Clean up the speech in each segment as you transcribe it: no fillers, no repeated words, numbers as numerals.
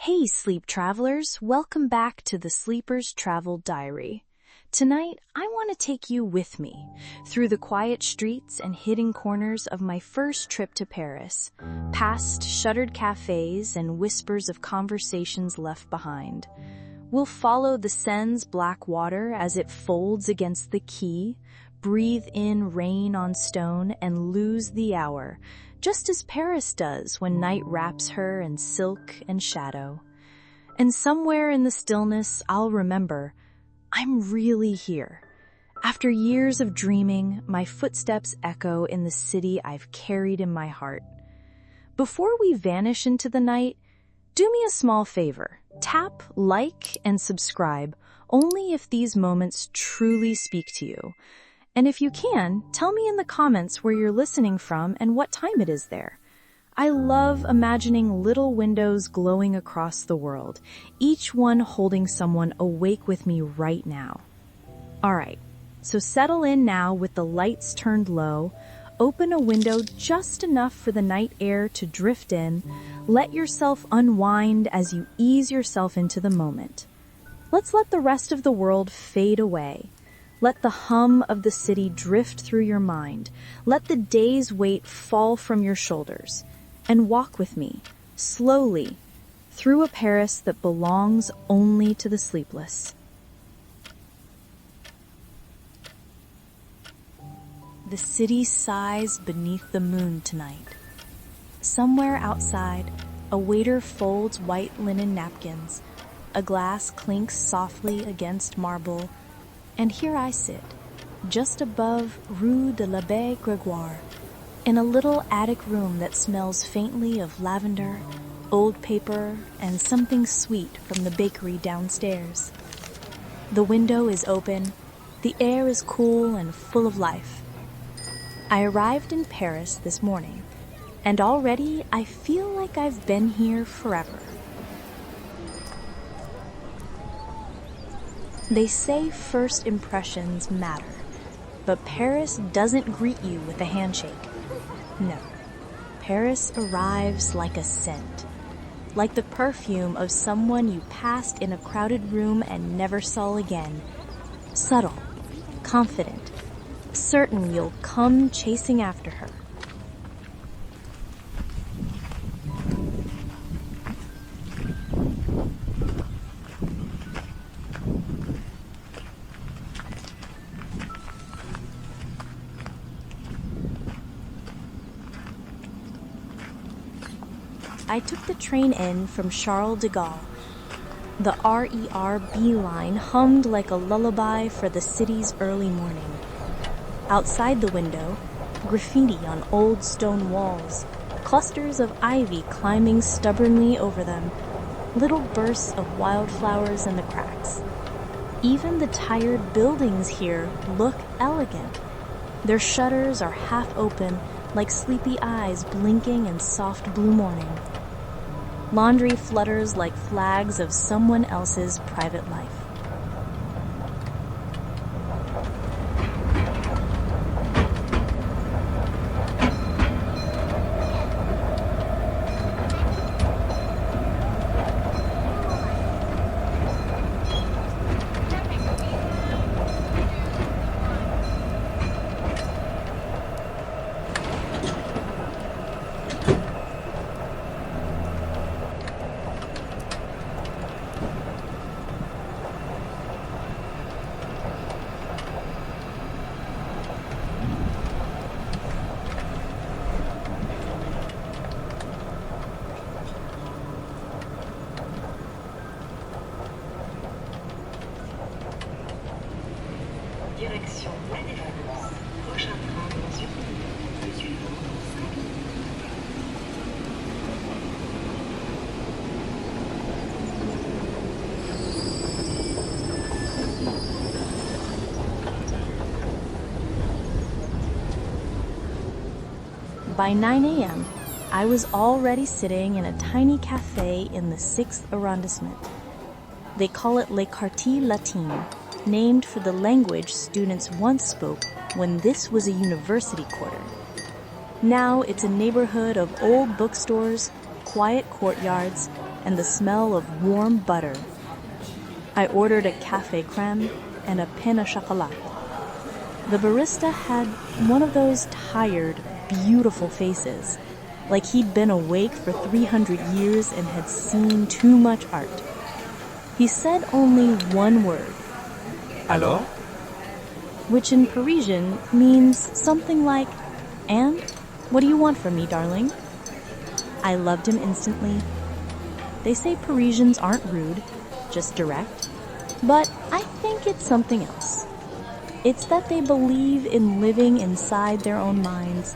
Hey, sleep travelers, welcome back to the Sleeper's Travel Diary. Tonight, I want to take you with me through the quiet streets and hidden corners of my first trip to Paris, past shuttered cafés and whispers of conversations left behind. We'll follow the Seine's black water as it folds against the quay, breathe in rain on stone, and lose the hour, just as Paris does when night wraps her in silk and shadow. And somewhere in the stillness, I'll remember, I'm really here. After years of dreaming, my footsteps echo in the city I've carried in my heart. Before we vanish into the night, do me a small favor. Tap like and subscribe only if these moments truly speak to you. And if you can, tell me in the comments where you're listening from and what time it is there. I love imagining little windows glowing across the world, each one holding someone awake with me right now. All right, so settle in now with the lights turned low, open a window just enough for the night air to drift in, let yourself unwind as you ease yourself into the moment. Let's let the rest of the world fade away. Let the hum of the city drift through your mind. Let the day's weight fall from your shoulders. And walk with me, slowly, through a Paris that belongs only to the sleepless. The city sighs beneath the moon tonight. Somewhere outside, a waiter folds white linen napkins. A glass clinks softly against marble. And here I sit, just above Rue de l'Abbé Grégoire, in a little attic room that smells faintly of lavender, old paper, and something sweet from the bakery downstairs. The window is open, the air is cool and full of life. I arrived in Paris this morning, and already I feel like I've been here forever. They say first impressions matter, but Paris doesn't greet you with a handshake. No, Paris arrives like a scent, like the perfume of someone you passed in a crowded room and never saw again. Subtle, confident, certain you'll come chasing after her. I took the train in from Charles de Gaulle. The RER B line hummed like a lullaby for the city's early morning. Outside the window, graffiti on old stone walls, clusters of ivy climbing stubbornly over them, little bursts of wildflowers in the cracks. Even the tired buildings here look elegant. Their shutters are half open, like sleepy eyes blinking in soft blue morning. Laundry flutters like flags of someone else's private life. Direction La Défense. Prochain train dans 1 minute. Le suivant dans 5 minutes. By 9 a.m., I was already sitting in a tiny café in the 6th arrondissement. They call it Les Quartiers Latines, named for the language students once spoke when this was a university quarter. Now it's a neighborhood of old bookstores, quiet courtyards, and the smell of warm butter. I ordered a café crème and a pain au chocolat. The barista had one of those tired, beautiful faces, like he'd been awake for 300 years and had seen too much art. He said only one word, Alors? which in Parisian means something like, "And? What do you want from me, darling?" I loved him instantly. They say Parisians aren't rude, just direct, but I think it's something else. It's that they believe in living inside their own minds,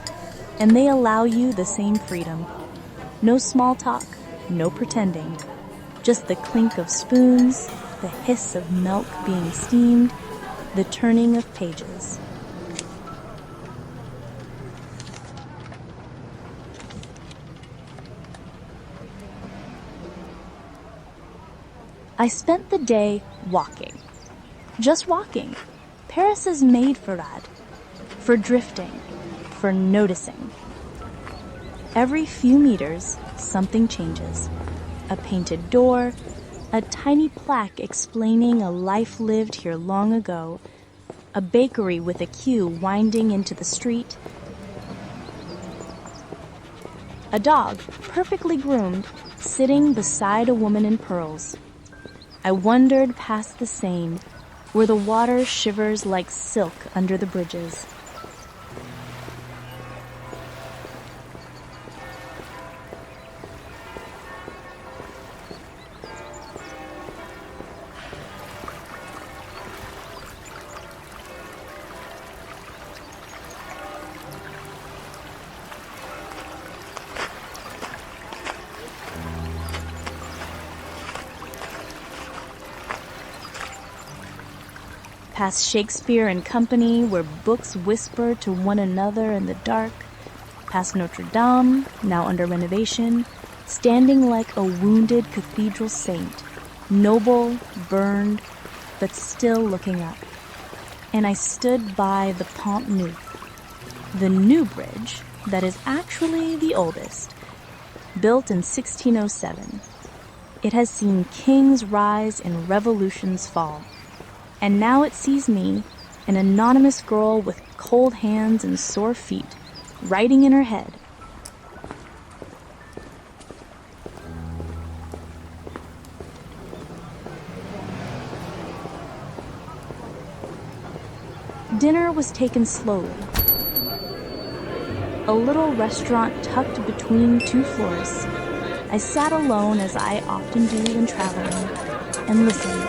and they allow you the same freedom. No small talk, no pretending, just the clink of spoons, the hiss of milk being steamed, the turning of pages. I spent the day walking. Just walking. Paris is made for that. For drifting. For noticing. Every few meters, something changes. A painted door, a tiny plaque explaining a life lived here long ago, a bakery with a queue winding into the street, a dog, perfectly groomed, sitting beside a woman in pearls. I wandered past the Seine, where the water shivers like silk under the bridges. Past Shakespeare and Company, where books whisper to one another in the dark. Past Notre Dame, now under renovation, standing like a wounded cathedral saint, noble, burned, but still looking up. And I stood by the Pont Neuf, the new bridge that is actually the oldest, built in 1607. It has seen kings rise and revolutions fall. And now it sees me, an anonymous girl with cold hands and sore feet, writing in her head. Dinner was taken slowly. A little restaurant tucked between two floors. I sat alone, as I often do when traveling, and listened.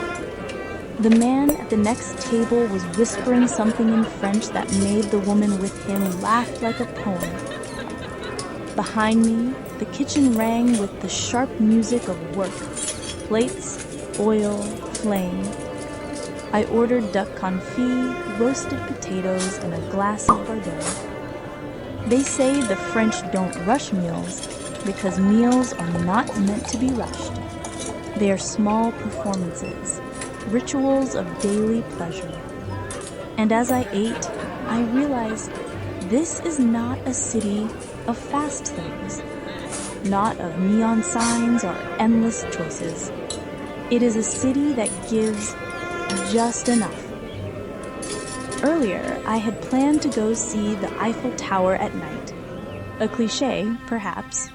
The man at the next table was whispering something in French that made the woman with him laugh like a poem. Behind me, the kitchen rang with the sharp music of work. Plates, oil, flame. I ordered duck confit, roasted potatoes, and a glass of Bordeaux. They say the French don't rush meals because meals are not meant to be rushed. They are small performances. Rituals of daily pleasure. And as I ate, I realized this is not a city of fast things, not of neon signs or endless choices. It is a city that gives just enough. Earlier, I had planned to go see the Eiffel Tower at night. A cliché, perhaps,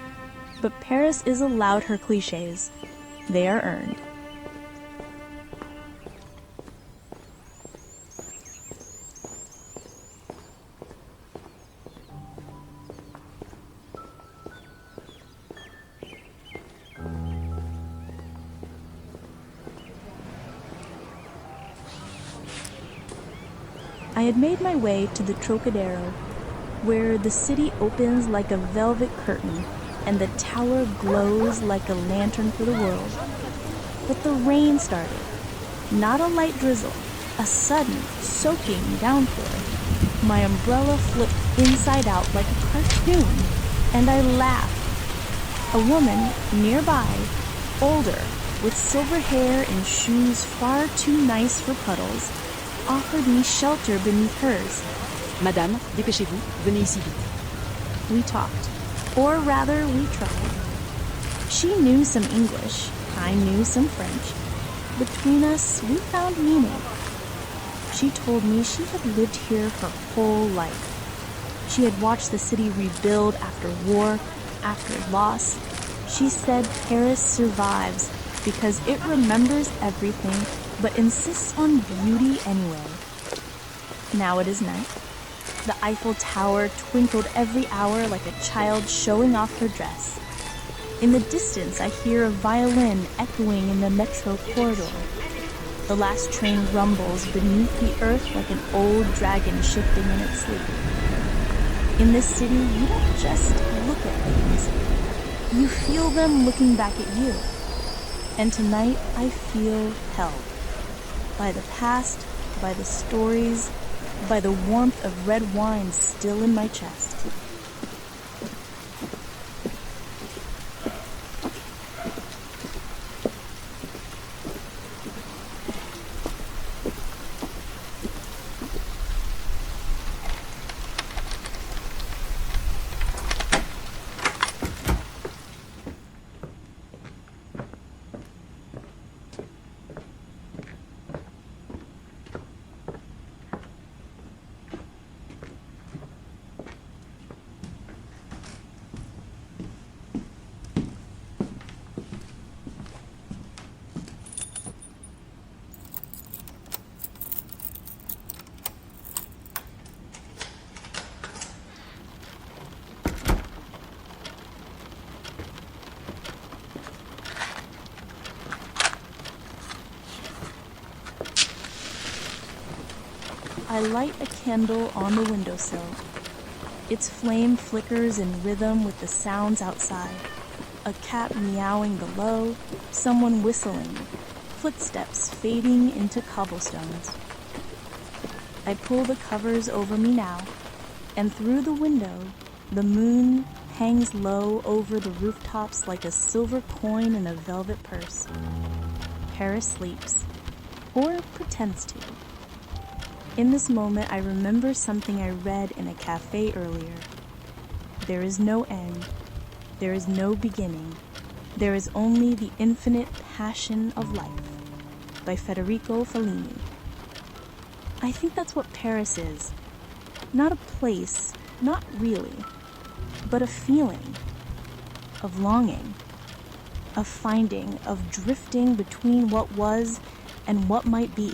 but Paris is allowed her clichés. They are earned. I had made my way to the Trocadero, where the city opens like a velvet curtain and the tower glows like a lantern for the world. But the rain started. Not a light drizzle, a sudden, soaking downpour. My umbrella flipped inside out like a cartoon, and I laughed. A woman nearby, older, with silver hair and shoes far too nice for puddles, offered me shelter beneath hers. Madame, dépêchez-vous, venez ici vite. We talked, or rather we tried. She knew some English, I knew some French. Between us, we found meaning. She told me she had lived here her whole life. She had watched the city rebuild after war, after loss. She said Paris survives because it remembers everything but insists on beauty anyway. Now it is night. The Eiffel Tower twinkled every hour like a child showing off her dress. In the distance, I hear a violin echoing in the Métro corridor. The last train rumbles beneath the earth like an old dragon shifting in its sleep. In this city, you don't just look at things. You feel them looking back at you. And tonight, I feel held. By the past, by the stories, by the warmth of red wine still in my chest. I light a candle on the windowsill. Its flame flickers in rhythm with the sounds outside. A cat meowing below, someone whistling, footsteps fading into cobblestones. I pull the covers over me now, and through the window, the moon hangs low over the rooftops like a silver coin in a velvet purse. Paris sleeps, or pretends to. In this moment, I remember something I read in a cafe earlier. There is no end. There is no beginning. There is only the infinite passion of life, by Federico Fellini. I think that's what Paris is. Not a place, not really, but a feeling of longing, of finding, of drifting between what was and what might be.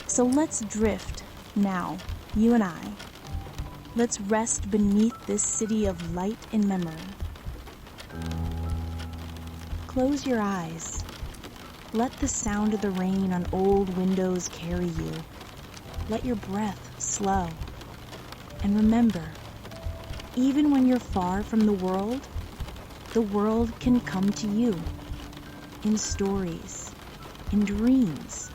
So let's drift now, you and I. Let's rest beneath this city of light and memory. Close your eyes. Let the sound of the rain on old windows carry you. Let your breath slow. And remember, even when you're far from the world can come to you. In stories, in dreams,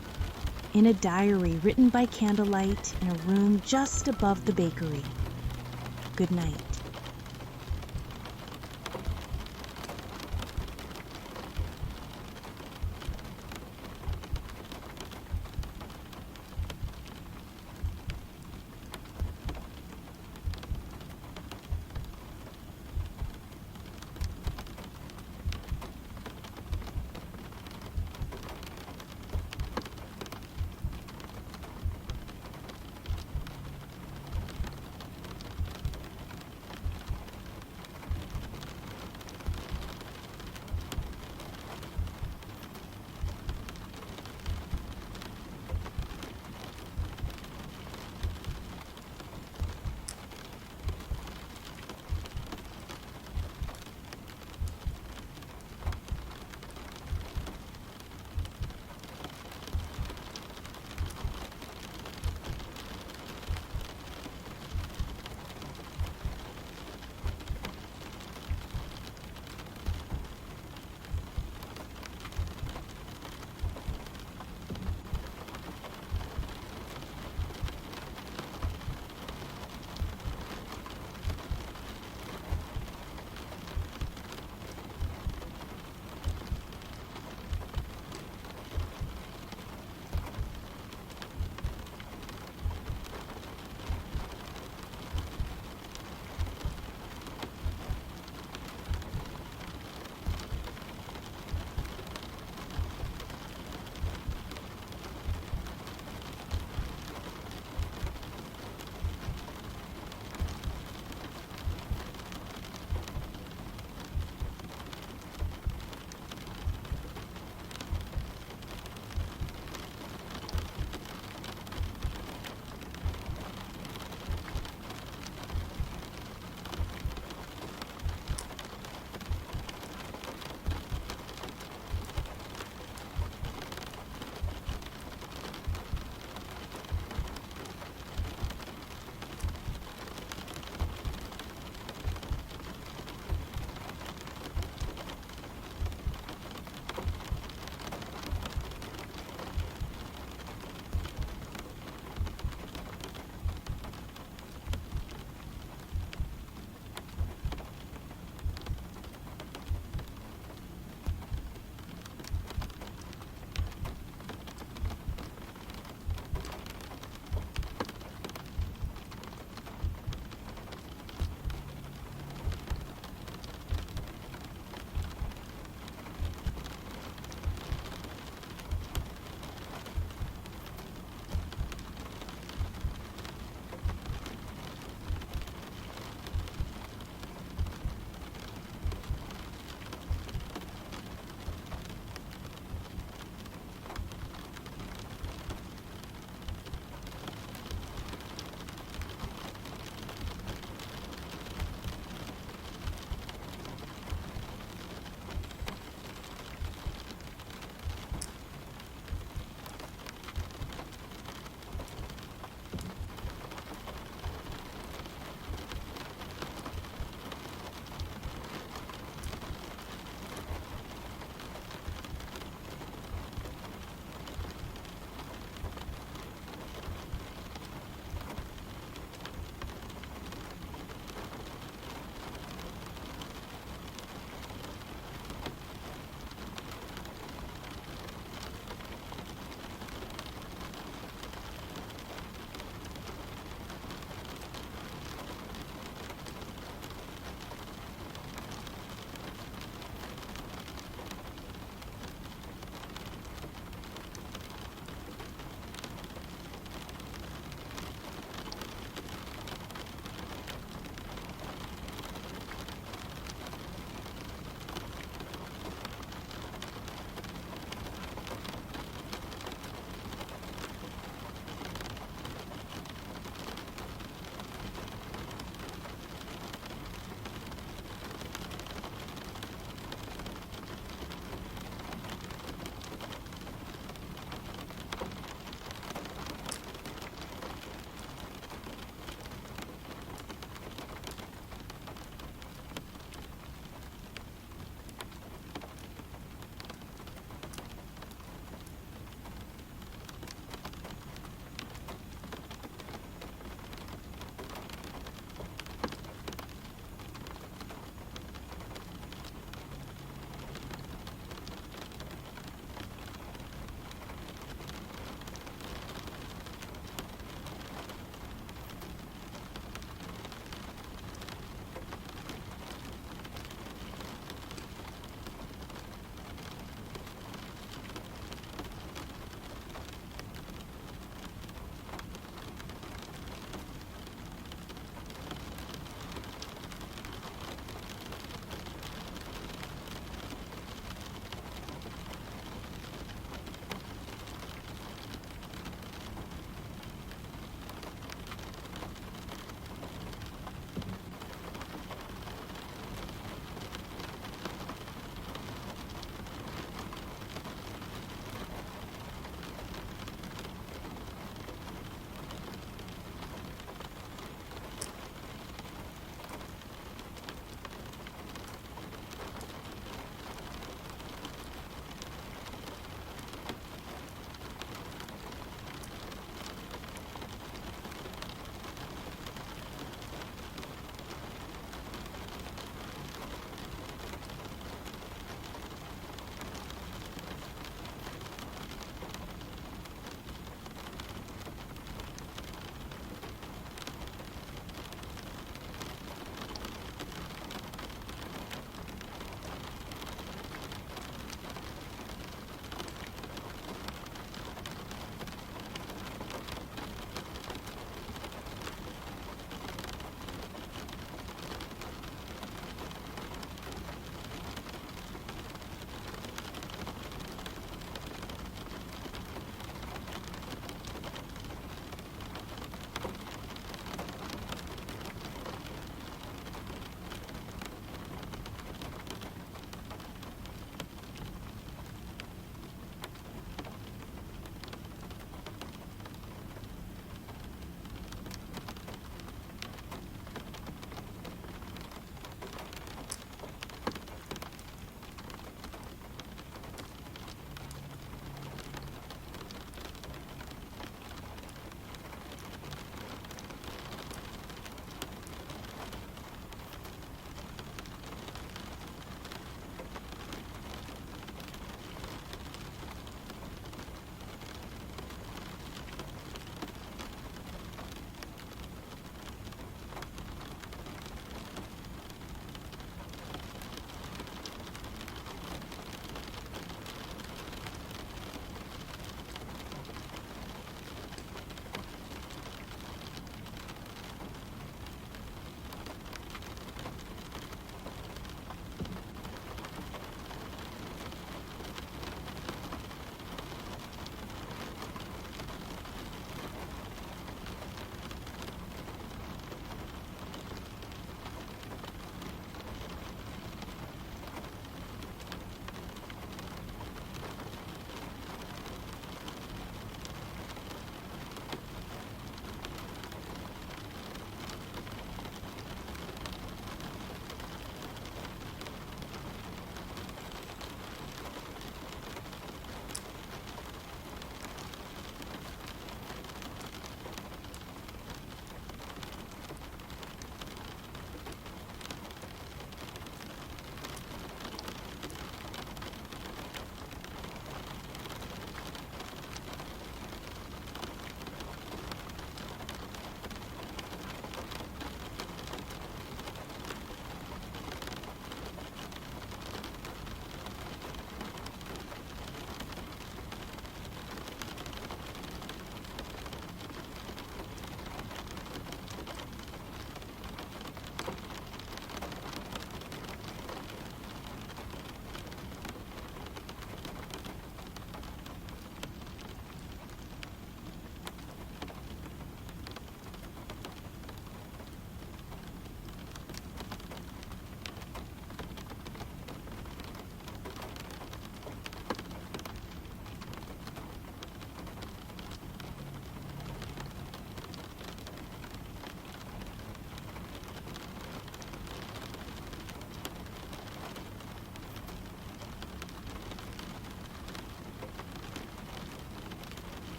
in a diary written by candlelight in a room just above the bakery. Good night.